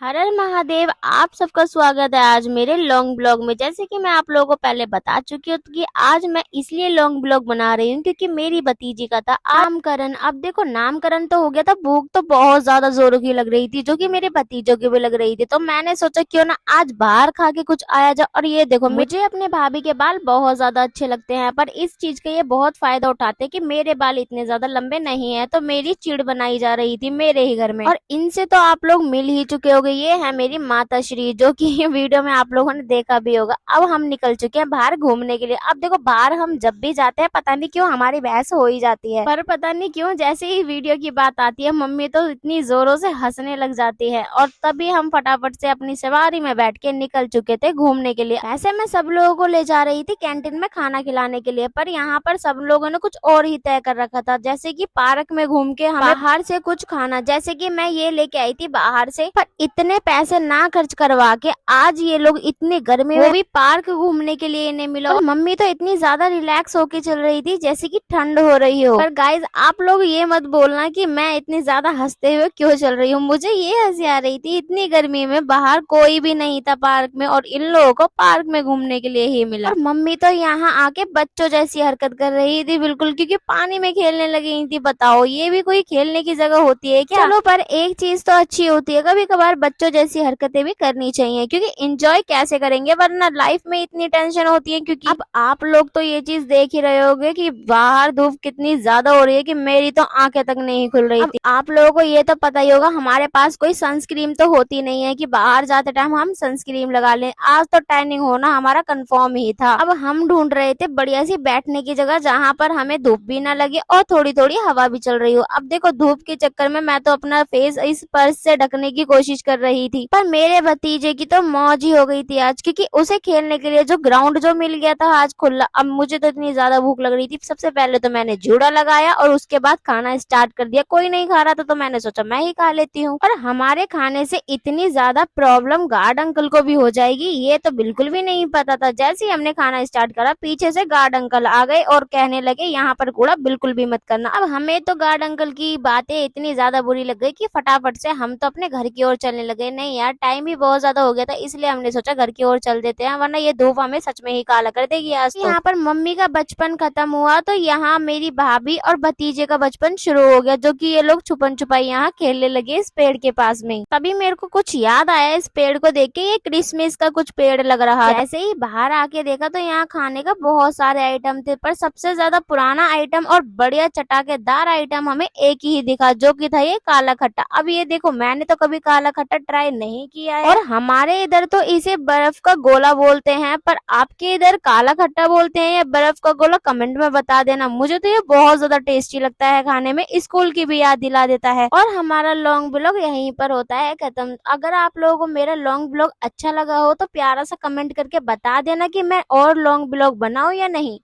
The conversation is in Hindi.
हर हर महादेव। आप सबका स्वागत है आज मेरे लॉन्ग ब्लॉग में। जैसे कि मैं आप लोगों को पहले बता चुकी हूँ कि आज मैं इसलिए लॉन्ग ब्लॉग बना रही हूँ क्योंकि मेरी भतीजी का था नामकरण। अब देखो, नामकरण तो हो गया था, भूख तो बहुत ज्यादा जोरों की लग रही थी, जो कि मेरे भतीजों की भी लग रही थी। तो मैंने सोचा क्यों ना आज बाहर खा के कुछ आया जाए। और ये देखो, मुझे अपने भाभी के बाल बहुत ज्यादा अच्छे लगते हैं, पर इस चीज का ये बहुत फायदा उठाते हैं कि मेरे बाल इतने ज्यादा लंबे नहीं है। तो मेरी चिड़ बनाई जा रही थी मेरे ही घर में। और इनसे तो आप लोग मिल ही चुके होंगे, ये है मेरी माता श्री, जो कि वीडियो में आप लोगों ने देखा भी होगा। अब हम निकल चुके हैं बाहर घूमने के लिए। अब देखो, बाहर हम जब भी जाते हैं पता नहीं क्यों हमारी बहस हो ही जाती है, पर पता नहीं क्यों जैसे ही वीडियो की बात आती है मम्मी तो इतनी जोरों से हंसने लग जाती है। और तभी हम फटाफट से अपनी सवारी में बैठ के निकल चुके थे घूमने के लिए। ऐसे मैं सब लोगों को ले जा रही थी कैंटीन में खाना खिलाने के लिए, पर यहाँ पर सब लोगों ने कुछ और ही तय कर रखा था। जैसे कि पार्क में घूम के हमें बाहर से कुछ खाना, जैसे कि मैं ये लेके आई थी बाहर से, पर इतने पैसे ना खर्च करवा के आज ये लोग इतनी गर्मी में भी पार्क घूमने के लिए इन्हें मिला। और मम्मी तो इतनी ज्यादा रिलैक्स होके चल रही थी जैसे कि ठंड हो रही हो। पर गाइज, आप लोग ये मत बोलना कि मैं इतनी ज्यादा हंसते हुए क्यों चल रही हूँ। मुझे ये हंसी आ रही थी, इतनी गर्मी में बाहर कोई भी नहीं था पार्क में और इन लोगों को पार्क में घूमने के लिए ही मिला। और मम्मी तो यहाँ आके बच्चों जैसी हरकत कर रही थी बिल्कुल, क्योंकि पानी में खेलने लगी थी। बताओ, ये भी कोई खेलने की जगह होती है क्या? चलो, पर एक चीज तो अच्छी होती है, कभी कभार बच्चों जैसी हरकतें भी करनी चाहिए, क्योंकि एंजॉय कैसे करेंगे वरना लाइफ में इतनी टेंशन होती है। क्योंकि अब आप लोग तो ये चीज देख ही रहे होगे कि बाहर धूप कितनी ज्यादा हो रही है कि मेरी तो आंखें तक नहीं खुल रही थी। आप लोगों को ये तो पता ही होगा हमारे पास कोई सनस्क्रीन तो होती नहीं है कि बाहर जाते टाइम हम सनस्क्रीन लगा लें। आज तो टैनिंग होना हमारा कंफर्म ही था। अब हम ढूंढ रहे थे बढ़िया सी बैठने की जगह जहाँ पर हमें धूप भी ना लगे और थोड़ी थोड़ी हवा भी चल रही हो। अब देखो, धूप के चक्कर में मैं तो अपना फेस इस पर्स से ढकने की कोशिश कर रही थी, पर मेरे भतीजे की तो मौज ही हो गई थी आज, क्योंकि उसे खेलने के लिए जो ग्राउंड जो मिल गया था आज खुला। अब मुझे तो इतनी ज्यादा भूख लग रही थी, सबसे पहले तो मैंने जूड़ा लगाया और उसके बाद खाना स्टार्ट कर दिया। कोई नहीं खा रहा था तो मैंने सोचा मैं ही खा लेती हूँ। और हमारे खाने से इतनी ज्यादा प्रॉब्लम गार्ड अंकल को भी हो जाएगी ये तो बिल्कुल भी नहीं पता था। जैसे ही हमने खाना स्टार्ट करा, पीछे से गार्ड अंकल आ गए और कहने लगे यहाँ पर कूड़ा बिल्कुल भी मत करना। अब हमें तो गार्ड अंकल की बातें इतनी ज्यादा बुरी लग गई कि फटाफट से हम तो अपने घर की ओर चलने लगे। नहीं यार, टाइम भी बहुत ज्यादा हो गया था, इसलिए हमने सोचा घर की ओर चल देते हैं, वरना ये धूप हमें सच में ही काला कर देगी आज तो। यहाँ पर मम्मी का बचपन खत्म हुआ तो यहाँ मेरी भाभी और भतीजे का बचपन शुरू हो गया, जो कि ये लोग छुपन छुपाई यहाँ खेलने लगे इस पेड़ के पास में। तभी मेरे को कुछ याद आया इस पेड़ को देख के, ये क्रिसमस का कुछ पेड़ लग रहा है। जैसे ही बाहर आके देखा तो यहाँ खाने का बहुत सारे आइटम थे, पर सबसे ज्यादा पुराना आइटम और बढ़िया चटाकेदार आइटम हमें एक ही दिखा, जो कि था ये काला खट्टा। अब ये देखो, मैंने तो कभी काला खट्टा ट्राई नहीं किया है और हमारे इधर तो इसे बर्फ का गोला बोलते हैं, पर आपके इधर काला खट्टा बोलते हैं या बर्फ का गोला, कमेंट में बता देना। मुझे तो ये बहुत ज्यादा टेस्टी लगता है खाने में, स्कूल की भी याद दिला देता है। और हमारा लॉन्ग ब्लॉग यहीं पर होता है खत्म। अगर आप लोगों को मेरा लॉन्ग ब्लॉग अच्छा लगा हो तो प्यारा सा कमेंट करके बता देना कि मैं और लॉन्ग ब्लॉग बनाऊं या नहीं।